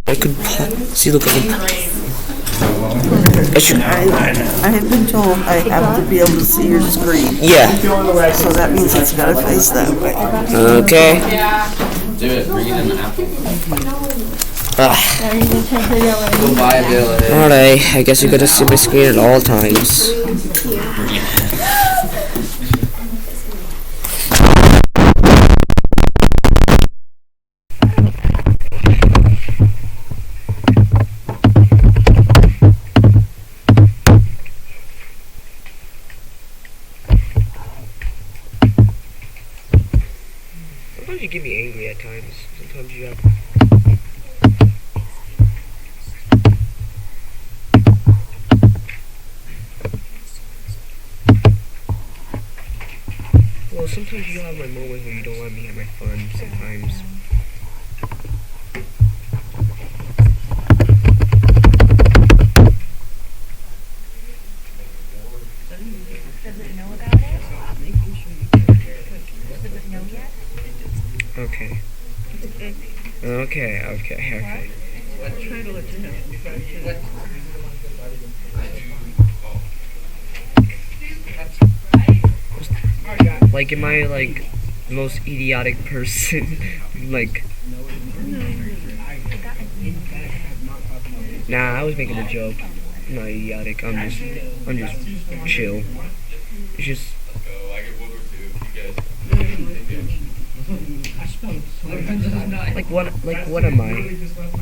I could see. Look, I have been told I have to be able to see your screen. Yeah. So that means it's got to face that way. Okay. Do it. Bring it in the apple. Alright, I guess you gotta see my screen at all times. Sometimes you get me angry at times. Sometimes you have... Well, sometimes you have my moments where you don't let me have my fun, sometimes. Does it know about it? Does it know yet? Okay. Okay. Like, am I, like, the most idiotic person? Like... Nah, I was making a joke. I'm not idiotic, I'm just chill. It's just... Like what am I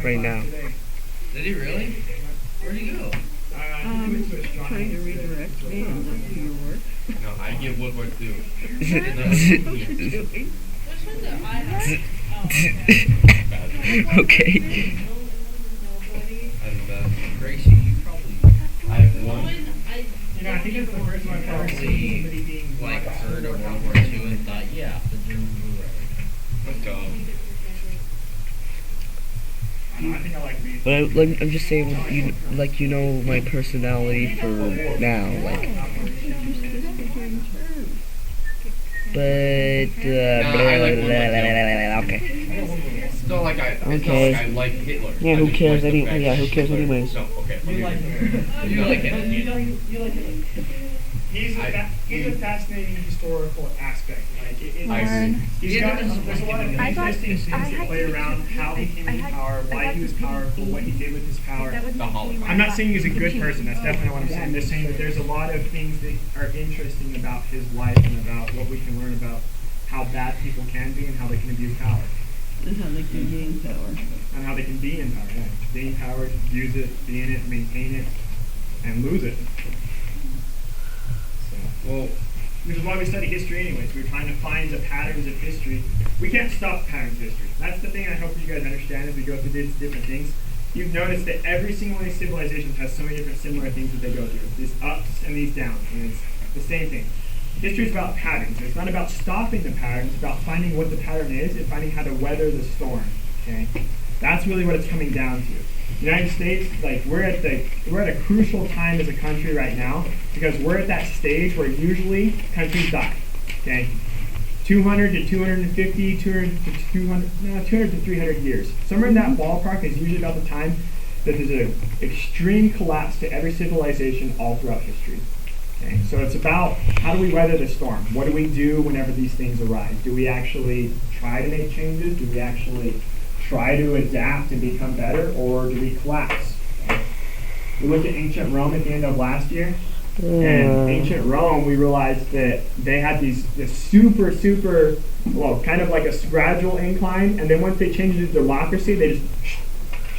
right now? Did he really? Where'd he go? Trying to redirect me and not do your work. No, I give Woodward too. Okay. And Gracie, you probably. I have one. I think it's the first one I've ever seen somebody being Like heard of World War II and thought, yeah, the Doom Blu-ray. Let's go. I think I like these. But I'm just saying, you know my personality for now, like. But okay. It's not like I like Hitler. Yeah, who cares anyways? No, okay. You like him. You like it. He's a fascinating historical aspect. Like I agree. There's a lot of interesting things that play around how he came into power, why he was powerful, what he did with his power. The Holocaust. I'm not saying he's a good person. That's definitely not what I'm saying. I'm just saying that there's a lot of things that are interesting about his life and about what we can learn about how bad people can be and how they can abuse power. And how they can gain power. And how they can be in power. Yeah. Gain power, use it, be in it, maintain it, and lose it. Well, which is why we study history anyways. We're trying to find the patterns of history. We can't stop patterns of history. That's the thing I hope you guys understand as we go through these different things. You've noticed that every single one of these civilizations has so many different similar things that they go through. These ups and these downs. And it's the same thing. History is about patterns. It's not about stopping the pattern. It's about finding what the pattern is and finding how to weather the storm. Okay? That's really what it's coming down to. The United States, like we're at a crucial time as a country right now because we're at that stage where usually countries die. Okay, 200 to 250, 200 to 300 years. Somewhere in that ballpark is usually about the time that there's an extreme collapse to every civilization all throughout history. Okay, so it's about how do we weather the storm? What do we do whenever these things arise? Do we actually try to make changes? Do we actually try to adapt and become better, or do we collapse? We looked at ancient Rome at the end of last year, and ancient Rome, we realized that they had this super, well, kind of like a gradual incline, and then once they changed it to democracy, they just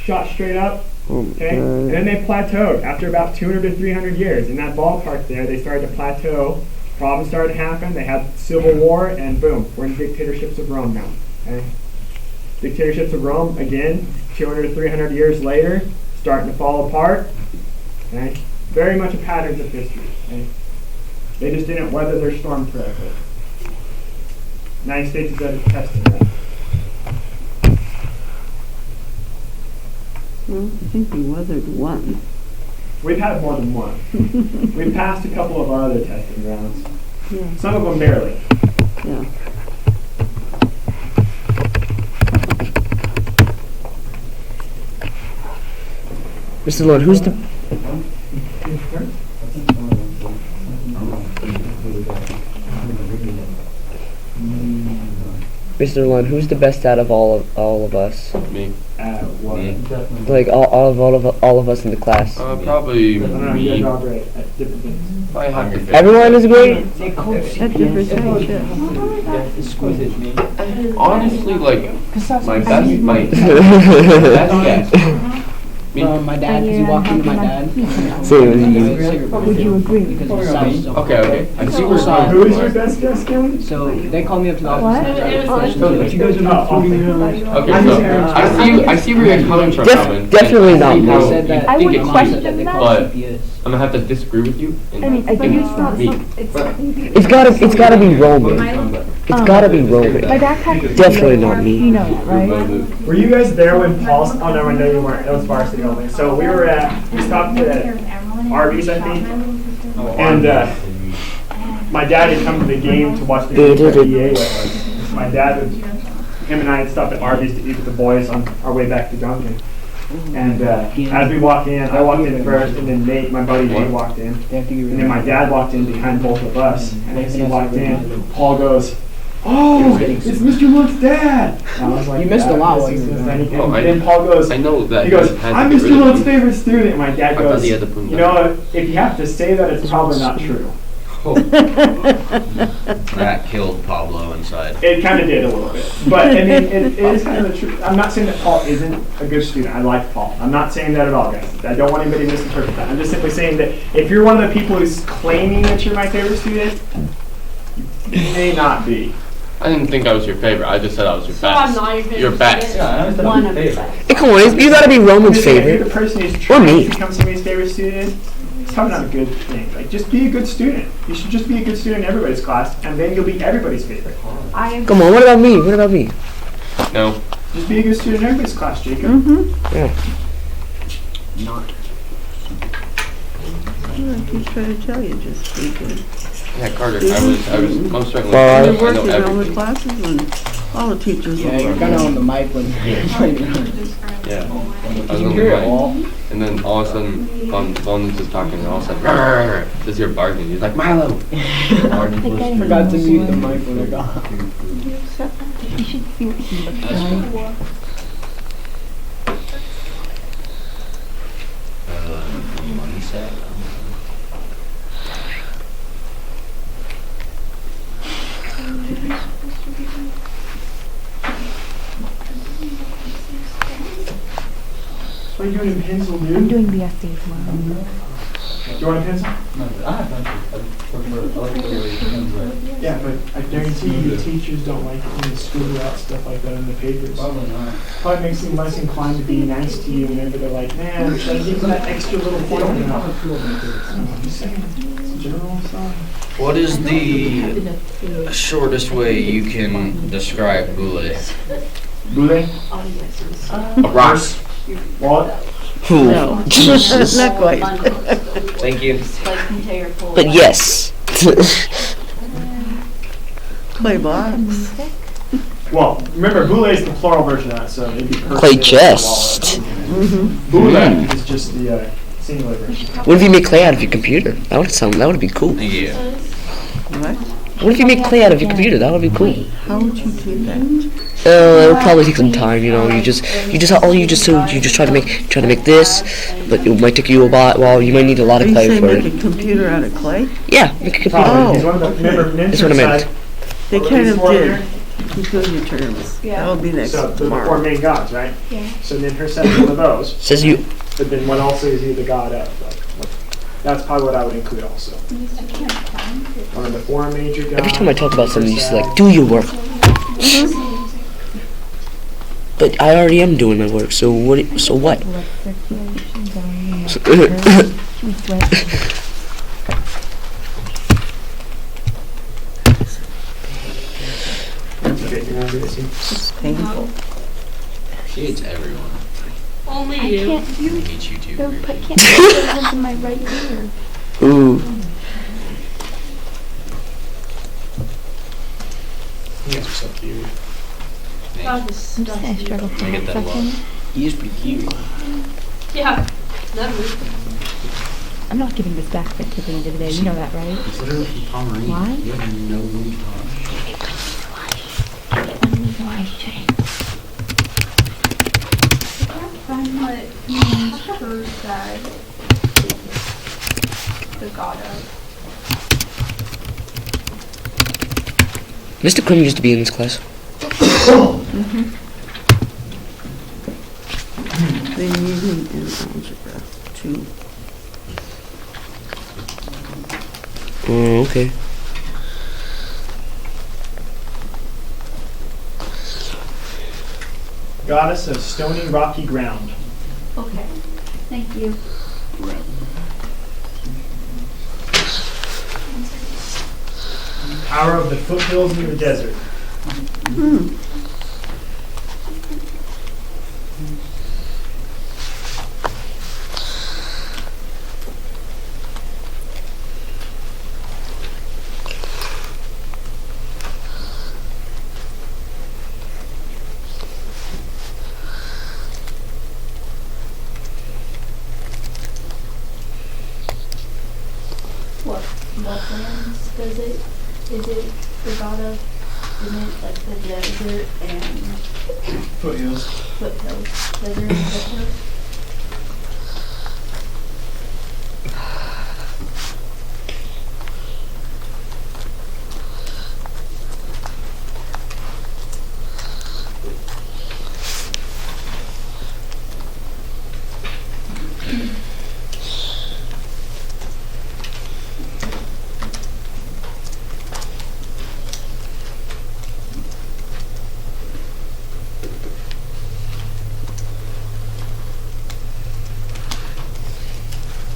shot straight up, okay? And then they plateaued after about 200 to 300 years. In that ballpark there, they started to plateau. Problems started to happen. They had civil war, and boom, we're in dictatorships of Rome now, okay? Dictatorships of Rome, again, 200 to 300 years later, starting to fall apart. Okay? Very much a pattern of history. Okay? They just didn't weather their storm correctly. The United States is at a test of that. Well, I think we weathered one. We've had more than one. We've passed a couple of our other testing grounds. Yeah. Some of them barely. Yeah. Mr. Lund, who's the Mr. Lund, who's the best out of all of us? Me. Me. Like all of us in the class. Probably I don't know, you guys me. are all great at different things. Probably have to fit. Everyone is great. At different stages. Honestly, like my best guess. Me. My dad, because he walked into my dad. Same as you. Would you agree? Because of size. Okay. I see where Who is your best guess, Kevin? So they called me up to the office. But you guys are not Oh, proving Okay, so I see where you're coming from, Calvin. Definitely not They me. said that. I wouldn't my mom question said that they that. call But- CPS. I'm gonna have to disagree with you. And But you still, me. It's gotta be Roman. It's gotta be Roman. my backpack is Definitely not me. You know that, right? Were you guys there when Paul? Oh no, I know you weren't. That was varsity only. So we stopped at Arby's, I think, and my dad had come to the game to watch the game for EA with us. My dad, him and I had stopped at Arby's to eat with the boys on our way back to Duncan. And as we walked in, I walked in first, and then Nate, my buddy Nate, walked in. They have to get rid And of then my dad walked in behind both of us. And as he walked in, Paul goes, "Oh, it's Mr. Luke's dad!" And I was like, You missed a "Dad, lot this while you is were this." there. And he- Oh, and then Paul goes, I know that he goes, had to "I'm get Mr. rid of Luke's you. favorite student." And my dad I thought goes, he had to put him "You down. know, if you have to say that, it's probably not true." That killed Pablo inside. It kind of did a little bit. But, I mean, it is kind of the truth. I'm not saying that Paul isn't a good student. I like Paul. I'm not saying that at all, guys. I don't want anybody to misinterpret that. I'm just simply saying that if you're one of the people who's claiming that you're my favorite student, you may not be. I didn't think I was your favorite. I just said I was your best. Your best. One of your best. Hey, come on, you gotta be Roman's I'm just saying, if you're favorite. the person who's Or trying me. to become somebody's favorite student, it's probably not a good thing. Like, just be a good student. You should just be a good student in everybody's class, and then you'll be everybody's favorite. Come on, what about me? What about me? No. Just be a good student in everybody's class, Jacob. Yeah. I keep trying to tell you, just be good. Yeah, Carter. I was most certainly. Well, You're I know working on the everything. classes and all the teachers. Yeah, you're kind of on the mic when Yeah. I was you on hear the it mic. all. And then all of a sudden, Bones is talking, and all of a sudden, "Rrr," just hear barking. He's like, "Milo." Forgot to mute the mic when they're gone. You should see what he looks like. Money set. What are you doing in pencil, I'm dude? doing the essay tomorrow. Do you want a pencil? Yeah, but I guarantee you teachers don't like it when you scribble out stuff like that in the papers. Probably makes them less inclined to be nice to you whenever they're like, "Man, should I give them that extra little point or not?" I'm just saying, it's a general sign. What is the shortest way you can describe Boule? Boule? A rock. What? No, not quite. Thank you. But yes. Clay box. Well, remember, boule is the plural version of that, so it'd be perfect. Clay chest. Boule is just the singular version. What if you make clay out of your computer? That would be cool. Yeah. What? What if you make clay out of your computer? That would be cool. How would you do that? It'll probably take some time, you know. You just try to make this, but it might take you a while. Well, you might need a lot Are of you clay saying for make it. a computer out of clay? Yeah, make a computer. Oh, he's one of the, remember, That's what I Ninja meant. side, They Or kind these of four did. here? Keep those your terms. That will be next so the four tomorrow. main gods, right? Yeah. So then her set is one of those, Says you. but then what also is he the god of? Like, that's probably what I would include also. One of the four major gods. Every time I talk about something, you just like, do your work. But I already am doing my work. So what? So what? Blood circulation going in the earth. We sweat. Okay, you want to do this here? It's painful. She hates everyone. I can't She do hates you too. the, Ruby. I can't do the ones in my right ear. Ooh. You guys are so cute. Thanks. I'm just gonna struggle for I a get that a lot. second. He is pretty cute. Yeah. I'm not giving this back at the end of the day. You know that, right? It's literally from Pomeranian. Why? You have no room tolerance. Why shouldn't? Find what means first side. The god of. Mr. Krim used to be in this class. They need him in algebra too. Oh, okay. Goddess of stony, rocky ground. Okay. Thank you. Power of the foothills in the desert. What lands does it? Is it the god of? Isn't it like the desert and Foothills. foothills? Desert and foothills?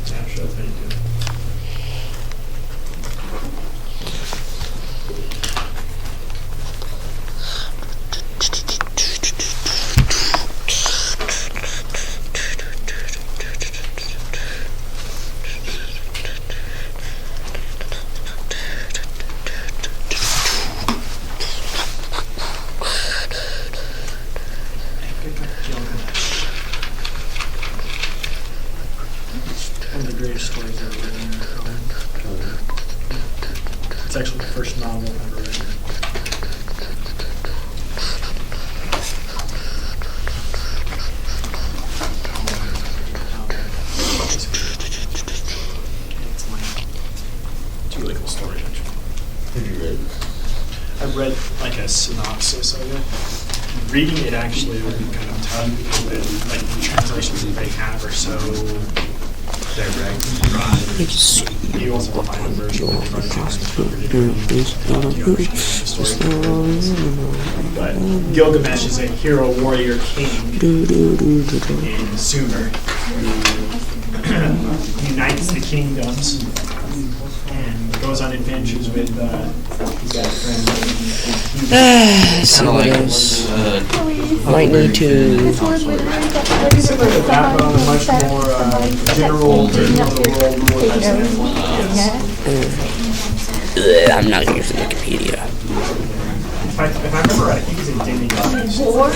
Yeah, I'm sure that's how you do it. One of the greatest stories ever written in our own. It's actually the first novel ever written. It's a really cool story, actually. Have you read? I read like a synopsis of it. Reading it actually would be kind of tough because like the translations that they have are so direct. Right. You also find a version that tries to But Gilgamesh is a hero warrior king in Sumer who unites the kingdoms and goes on adventures with his best friend. So what else? Might need to. This was literally the Except for the background, a much more general version of the world more or less than everyone else. I'm not gonna use the Wikipedia. If I remember right, I think he's a demigod.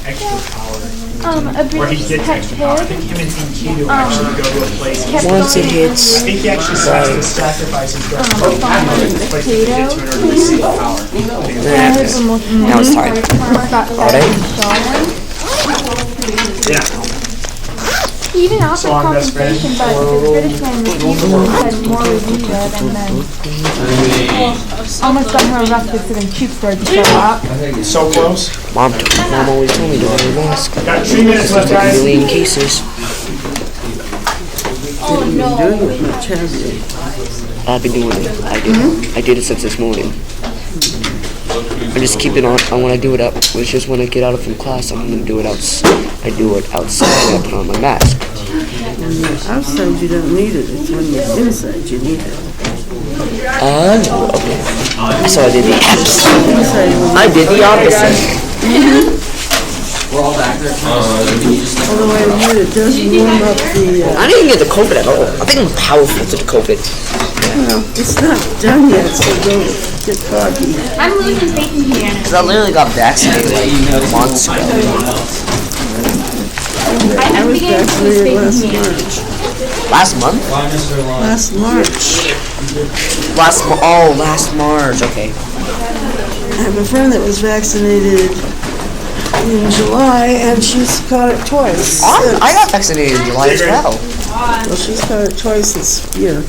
Extra power. Where he gets extra power. I think him and Enkidu actually go to a place. Once it hits, I think he actually has to sacrifice his breath to place to get to in order to receive power. now it's time. Alright? Yeah. He even offered So I'm best friend. compensation, but the British man refused and said more Rhodesia than men. Almost got her arrested, so then Cute started to show up. So close. Mom always told me to wear a mask. Got 3 minutes left, A guys. million cases. Doing it much, have you? I've been doing it. I did it since this morning. I just keep it on when I do it up. It's just when I get out from class, I'm gonna do it I do it outside and I put on my mask. When you're outside, you don't need it. It's when you're inside, you need it. Oh, okay. So I did the opposite. Inside, when I did the opposite. We're all back there. although I admit it does warm up the, I didn't get the COVID at all. I think I'm powerful to the COVID. well, it's not done yet, so don't get cocky. I'm losing faith in humanity. Because I literally got vaccinated like months ago. I was was vaccinated last March. Last month? Last March. Last March. Okay. I have a friend that was vaccinated in July, and she's caught it twice. I got vaccinated in July as well. Well, she's caught it twice this year.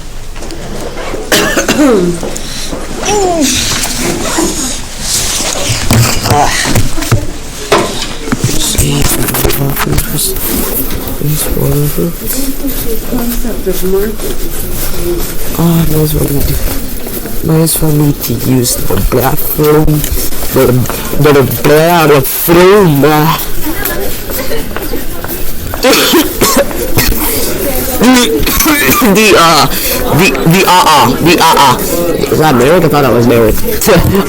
Concept of market. Nice for me to use the bathroom. The bathroom. Is that married? I thought I was married.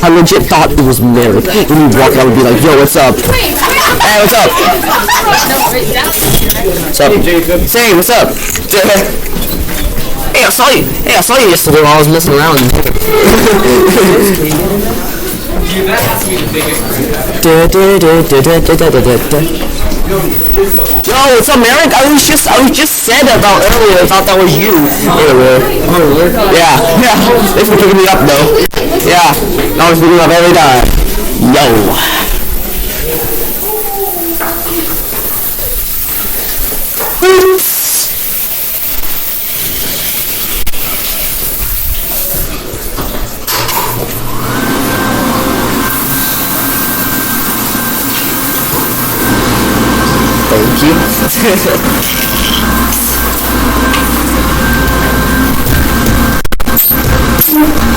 I legit thought it was married. When you walk out, I would be like, yo, what's up? Hey, what's up? What's up? Say, what's up? Hey, I saw you. Yesterday while I was messing around. Yo, what's up, Merrick? I was just said about earlier. I thought that was you. Yeah. Thanks for picking me up, though. Yeah, I was picking up every time. Yo. Thank you.